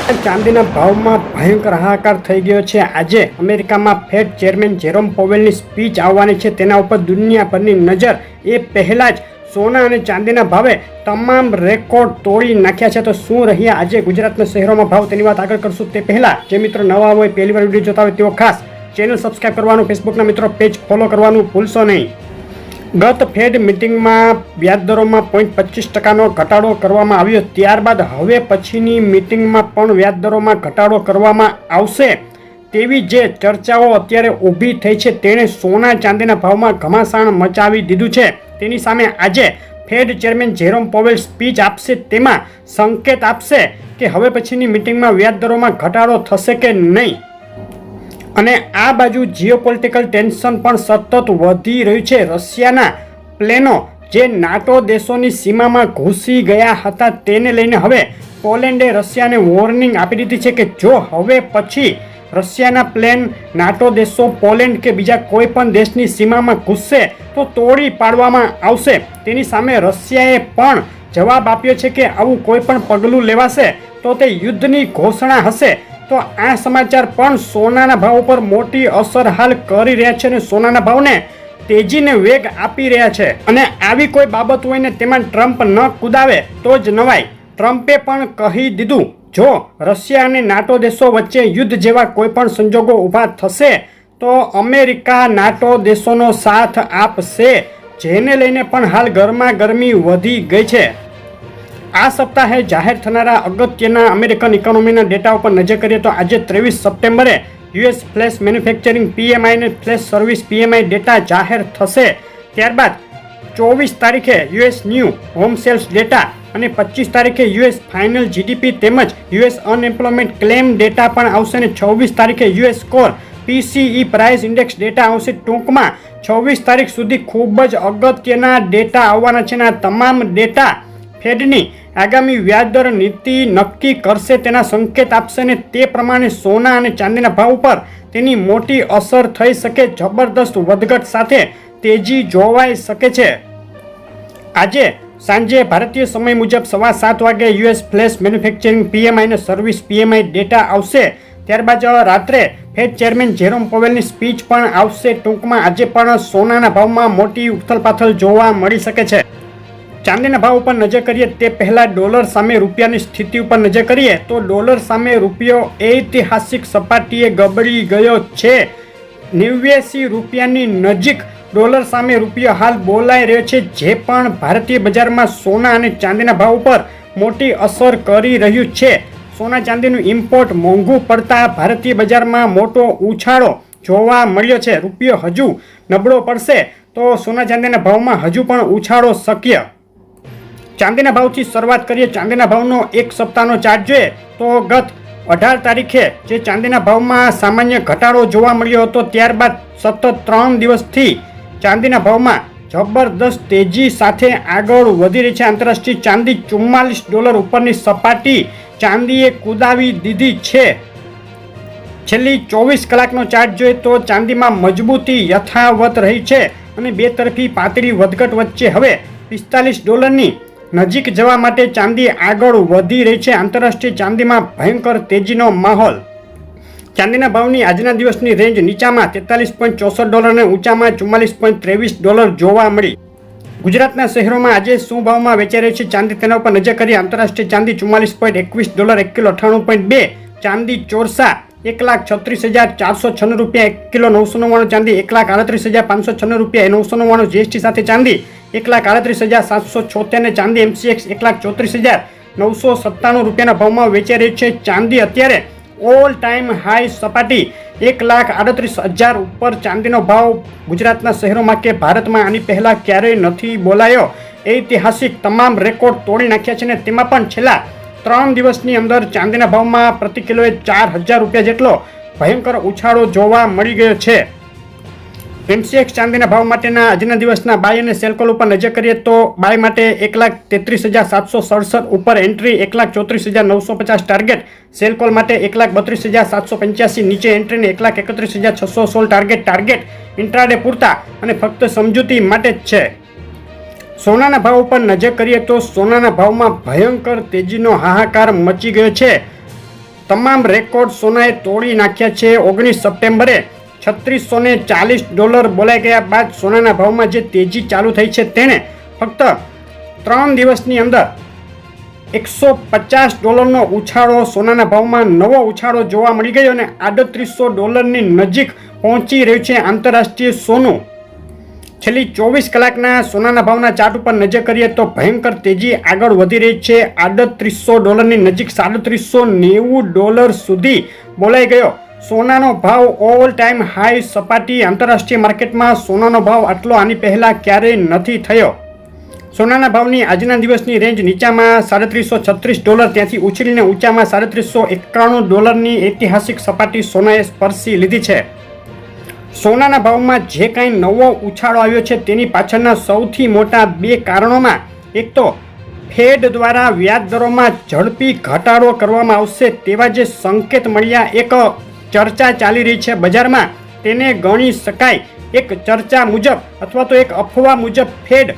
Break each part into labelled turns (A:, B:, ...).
A: ચાંદીના ભાવમાં ભયંકર હાહાકાર થઈ ગયો છે। આજે અમેરિકામાં ફેડ ચેરમેન જેરોમ પોવેલની સ્પીચ આવવાની છે, તેના ઉપર દુનિયાભરની નજર। એ પહેલાં જ સોના અને ચાંદીના ભાવે તમામ રેકોર્ડ તોડી નાખ્યા છે। તો શું રહ્યા આજે ગુજરાતના શહેરોમાં ભાવ, તેની વાત આગળ કરશું। તે પહેલાં જે મિત્રો નવા હોય, પહેલી વાર વિડીયો જોતા હોય તેઓ ખાસ ચેનલ સબસ્ક્રાઈબ કરવાનું, ફેસબુકના મિત્રો પેજ ફોલો કરવાનું ભૂલશો નહીં। ગત ફેડ મિટિંગમાં વ્યાજદરોમાં 0.25%નો ઘટાડો કરવામાં આવ્યો, ત્યારબાદ હવે પછીની મિટિંગમાં પણ વ્યાજદરોમાં ઘટાડો કરવામાં આવશે તેવી જે ચર્ચાઓ અત્યારે ઊભી થઈ છે, તેણે સોના ચાંદીના ભાવમાં ઘમાસાણ મચાવી દીધું છે। તેની સામે આજે ફેડ ચેરમેન જેરોમ પોવેલ સ્પીચ આપશે, તેમાં સંકેત આપશે કે હવે પછીની મિટિંગમાં વ્યાજદરોમાં ઘટાડો થશે કે નહીં। અને આ બાજુ જીઓપોલિટિકલ ટેન્શન પણ સતત વધી રહ્યું છે। રશિયાના પ્લેનો જે નાટો દેશોની સીમામાં ઘૂસી ગયા હતા, તેને લઈને હવે પોલેન્ડે રશિયાને વોર્નિંગ આપી દીધી છે કે જો હવે પછી રશિયાના પ્લેન નાટો દેશો, પોલેન્ડ કે બીજા કોઈ પણ દેશની સીમામાં ઘૂસશે તો તોડી પાડવામાં આવશે। તેની સામે રશિયાએ પણ જવાબ આપ્યો છે કે આવું કોઈ પણ પગલું લેવાશે તો તે યુદ્ધની ઘોષણા હશે। તો આ સમાચાર પણ સોનાના ભાવ પર મોટી અસર હાલ કરી રહ્યા છે અને સોનાના ભાવને તેજીને વેગ આપી રહ્યા છે। અને આવી કોઈ બાબત હોય ને તેમાં ટ્રમ્પ ન કુદાવે તો જ નવાય। ટ્રમ્પે પણ કહી દીધું, જો રશિયા અને નાટો દેશો વચ્ચે યુદ્ધ જેવા કોઈ પણ સંજોગો ઊભા થશે તો અમેરિકા નાટો દેશોનો સાથ આપશે, જેને લઈને પણ હાલ ગરમાગરમી વધી ગઈ છે। આ સપ્તાહે જાહેર થનારા અગત્યના અમેરિકન ઇકોનોમીના ડેટા ઉપર નજર કરીએ તો આજે 23 સપ્ટેમ્બરે યુએસ ફ્લેશ મેન્યુફેક્ચરિંગ પીએમઆઈ અને ફ્લેશ સર્વિસ પીએમઆઈ ડેટા જાહેર થશે। ત્યારબાદ 24 તારીખે US new home sales data અને 25 તારીખે યુએસ ફાઇનલ જીડીપી તેમજ યુએસ અનએમ્પ્લોયમેન્ટ ક્લેમ ડેટા પણ આવશે અને 26 તારીખે US core PCE price index data આવશે। ટૂંકમાં 26 તારીખ સુધી ખૂબ જ અગત્યના ડેટા આવવાના છે અને આ તમામ ડેટા ફેડની આગામી વ્યાજદર નીતિ નક્કી કરશે, તેના સંકેત આપશે અને તે પ્રમાણે સોના અને ચાંદીના ભાવ પર તેની મોટી અસર થઈ શકે, જબરદસ્ત વધઘટ સાથે તેજી જોવાઈ શકે છે। આજે સાંજે ભારતીય સમય મુજબ 7:15 વાગે યુએસ ફ્લેશ મેન્યુફેક્ચરિંગ પીએમઆઈ અને સર્વિસ પીએમઆઈ ડેટા આવશે। ત્યારબાદ રાત્રે ફેડ ચેરમેન જેરોમ પોવેલની સ્પીચ પણ આવશે। ટૂંકમાં આજે પણ સોનાના ભાવમાં મોટી ઉથલપાથલ જોવા મળી શકે છે। ચાંદીના ભાવ ઉપર નજર કરીએ તે પહેલાં ડોલર સામે રૂપિયાની સ્થિતિ ઉપર નજર કરીએ તો ડોલર સામે રૂપિયો ઐતિહાસિક સપાટીએ ગબડી ગયો છે। 89 રૂપિયાની નજીક ડોલર સામે રૂપિયો હાલ બોલાઈ રહ્યો છે, જે પણ ભારતીય બજારમાં સોના અને ચાંદીના ભાવ ઉપર મોટી અસર કરી રહ્યું છે। સોના ચાંદીનું ઇમ્પોર્ટ મોંઘું પડતા ભારતીય બજારમાં મોટો ઉછાળો જોવા મળ્યો છે। રૂપિયો હજુ નબળો પડશે તો સોના ચાંદીના ભાવમાં હજુ પણ ઉછાળો શક્ય। ચાંદીના ભાવથી શરૂઆત કરીએ। ચાંદીના ભાવનો એક સપ્તાહનો ચાર્ટ જોઈએ તો ગત 18 તારીખે જે ચાંદીના ભાવમાં સામાન્ય ઘટાડો જોવા મળ્યો હતો, ત્યારબાદ સતત 3 દિવસથી ચાંદીના ભાવમાં જબરદસ્ત તેજી સાથે આગળ વધી રહી છે। આંતરરાષ્ટ્રીય ચાંદી $44 ઉપરની સપાટી ચાંદીએ કુદાવી દીધી છે। છેલ્લી 24 કલાકનો ચાર્ટ જોઈએ તો ચાંદીમાં મજબૂતી યથાવત રહી છે અને બે તરફી પાતળી વધઘટ વચ્ચે હવે $45ની નજીક જવા માટે ચાંદી આગળ વધી રહી છે। આંતરરાષ્ટ્રીય ચાંદીમાં ભયંકર તેજીનો માહોલ। ચાંદીના ભાવની આજના દિવસની રેન્જ નીચામાં $43.64 અને ઊંચામાં $44.23 જોવા મળી। ગુજરાતના શહેરોમાં આજે શું ભાવમાં વેચાઈ રહી છે ચાંદી, તેના ઉપર નજર કરીએ। આંતરરાષ્ટ્રીય ચાંદી $44.21 1 કિલો 98.2, ચાંદી ચોરસા 1,36,496 રૂપિયા 1 કિલો 999, ચાંદી 1,38,596 રૂપિયા 999 જીએસટી સાથે, ચાંદી 1,38,776 ને ચાંદી એમસીએક્સ 1,34,997 રૂપિયાના ભાવમાં વેચાઈ રહી છે। ચાંદી અત્યારે ઓલ ટાઈમ હાઈ સપાટી 1,38,000 ઉપર ચાંદીનો ભાવ ગુજરાતના શહેરોમાં કે ભારતમાં આની પહેલાં ક્યારેય નથી બોલાયો। ઐતિહાસિક તમામ રેકોર્ડ તોડી નાખ્યા છે અને તેમાં પણ છેલ્લા 3 દિવસની અંદર ચાંદીના ભાવમાં પ્રતિ કિલોએ 4,000 રૂપિયા જેટલો ભયંકર ઉછાળો જોવા મળી ગયો છે। એમસીએક્સ ચાંદીના ભાવ માટેના આજના દિવસના બાય અને સેલ કોલ ઉપર નજર કરીએ તો બાય માટે 1,33,767 ઉપર એન્ટ્રી, 1,34,950 ટાર્ગેટ, સેલ કોલ માટે 1,32,785 નીચે એન્ટ્રી ને 1,31,616 ટાર્ગેટ ઇન્ટ્રાડે પૂરતા અને ફક્ત સમજૂતી માટે જ છે। સોનાના ભાવ ઉપર નજર કરીએ તો સોનાના ભાવમાં ભયંકર તેજીનો હાહાકાર મચી ગયો છે। તમામ રેકોર્ડ સોનાએ તોડી નાખ્યા છે. 19 સપ્ટેમ્બરે $3640 બોલાઈ ગયા બાદ સોનાના ભાવમાં જે તેજી ચાલુ થઈ છે તેણે ફક્ત 3 દિવસની અંદર $150નો ઉછાળો, સોનાના ભાવમાં નવો ઉછાળો જોવા મળી ગયો અને $3800ની નજીક પહોંચી રહ્યું છે આંતરરાષ્ટ્રીય સોનું. છેલ્લી 24 કલાકના સોનાના ભાવના ચાર્ટ ઉપર નજર કરીએ તો ભયંકર તેજી આગળ વધી રહી છે. $3800ની નજીક $3790 સુધી બોલાઈ ગયો સોનાનો ભાવ. ઓલ ટાઈમ હાઈ સપાટી આંતરરાષ્ટ્રીય માર્કેટમાં સોનાનો ભાવ આટલો આની પહેલા ક્યારેય નથી થયો. સોનાના ભાવની આજના દિવસની રેન્જ નીચામાં $3736, ત્યાંથી ઉછળીને ઊંચામાં $3791ની ઐતિહાસિક સપાટી સોનાએ સ્પર્શી લીધી છે. સોનાના ભાવમાં જે કાંઈ નવો ઉછાળો આવ્યો છે તેની પાછળના સૌથી મોટા 2 કારણોમાં એક તો ફેડ દ્વારા વ્યાજ દરોમાં ઝડપી ઘટાડો કરવામાં આવશે તેવા જે સંકેત મળ્યા, એક ચર્ચા ચાલી રહી છે બજારમાં, તેને ગણી શકાય એક ચર્ચા મુજબ અથવા તો એક અફવા મુજબ ફેડ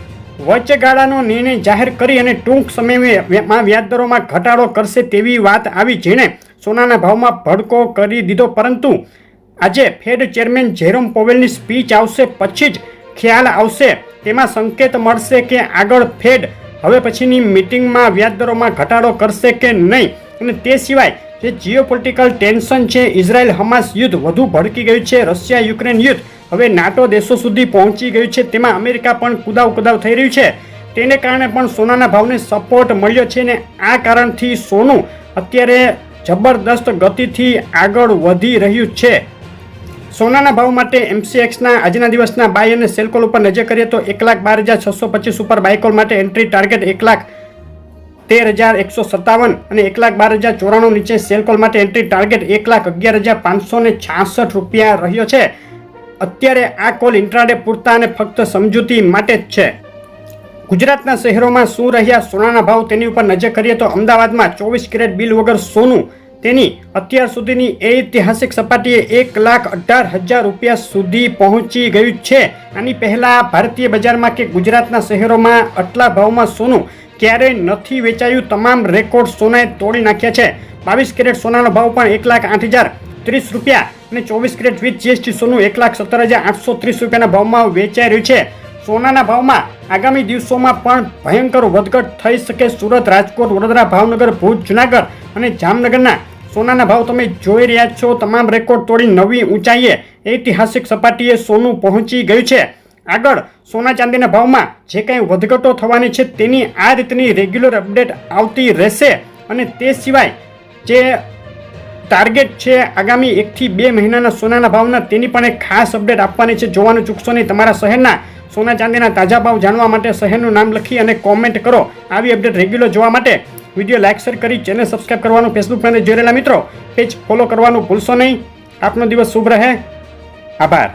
A: વચગાળાનો નિર્ણય જાહેર કરી અને ટૂંક સમયમાં વ્યાજદરોમાં ઘટાડો કરશે તેવી વાત આવી, જેણે સોનાના ભાવમાં ભડકો કરી દીધો. પરંતુ આજે ફેડ ચેરમેન જેરોમ પોવેલની સ્પીચ આવશે પછી જ ખ્યાલ આવશે. તેમાં સંકેત મળશે કે આગળ ફેડ હવે પછીની મિટિંગમાં વ્યાજદરોમાં ઘટાડો કરશે કે નહીં. અને તે સિવાય જે જીઓપોલિટિકલ ટેન્શન છે, ઇઝરાયલ હમાસ યુદ્ધ વધુ ભડકી ગયું છે, રશિયા યુક્રેન યુદ્ધ હવે નાટો દેશો સુધી પહોંચી ગયું છે, તેમાં અમેરિકા પણ કુદાવ થઈ રહ્યું છે. તેને કારણે પણ સોનાના ભાવને સપોર્ટ મળ્યો છે ને આ કારણથી સોનું અત્યારે જબરદસ્ત ગતિથી આગળ વધી રહ્યું છે. સોનાના ભાવ માટે MCXના આજના દિવસના બાય અને સેલ કોલ ઉપર નજર કરીએ તો 1,12,625 ઉપર બાય કોલ માટે એન્ટ્રી ટાર્ગેટ 1,13,157 અને 1,12,094 નીચે સેલ કોલ માટે એન્ટ્રી ટાર્ગેટ 1,11,566 રૂપિયા રહ્યો છે. અત્યારે આ કોલ ઇન્ટ્રાડે પૂરતા અને ફક્ત સમજૂતી માટે જ છે. ગુજરાતના શહેરોમાં શું રહ્યા સોનાના ભાવ તેની ઉપર નજર કરીએ તો અમદાવાદમાં 24 કેરેટ બિલ વગર સોનું તેની અત્યાર સુધીની ઐતિહાસિક સપાટીએ 1,18,000 રૂપિયા સુધી પહોંચી ગયું છે. આની પહેલા ભારતીય બજારમાં કે ગુજરાતના શહેરોમાં આટલા ભાવમાં સોનું ક્યારેય નથી વેચાયું. તમામ રેકોર્ડ સોનાએ તોડી નાખ્યા છે. 22 કેરેટ સોનાનો ભાવ પણ 1,08,030 રૂપિયા અને 24 કેરેટ વિથ GST સોનું 1,17,830 રૂપિયાના ભાવમાં વેચાઈ રહ્યું છે. સોનાના ભાવમાં આગામી દિવસોમાં પણ ભયંકર વધઘટ થઈ શકે. સુરત, રાજકોટ, વડોદરા, ભાવનગર, ભુજ, જુનાગઢ અને જામનગરના સોનાના ભાવ તમે જોઈ રહ્યા છો. તમામ રેકોર્ડ તોડી નવી ઊંચાઈએ ઐતિહાસિક સપાટીએ સોનું પહોંચી ગયું છે. આગળ સોના ચાંદીના ભાવમાં જે કંઈ વધઘટો થવાની છે તેની આ રીતની રેગ્યુલર અપડેટ આવતી રહેશે. અને તે સિવાય જે ટાર્ગેટ છે આગામી 1 થી 2 મહિનાના સોનાના ભાવના તેની પણ એક ખાસ અપડેટ આપવાની છે. જોવાનું ચૂકશો નહીં. તમારા શહેરના સોના ચાંદીના તાજા ભાવ જાણવા માટે શહેરનું નામ લખી અને કોમેન્ટ કરો. આવી અપડેટ રેગ્યુલર જોવા માટે વિડીયો લાઇક શેર કરી ચેનલ સબસ્ક્રાઇબ કરવાનું, ફેસબુક પર જોઈ રહેલા મિત્રો પેજ ફોલો કરવાનું ભૂલશો નહીં. આપનો દિવસ શુભ રહે. આભાર.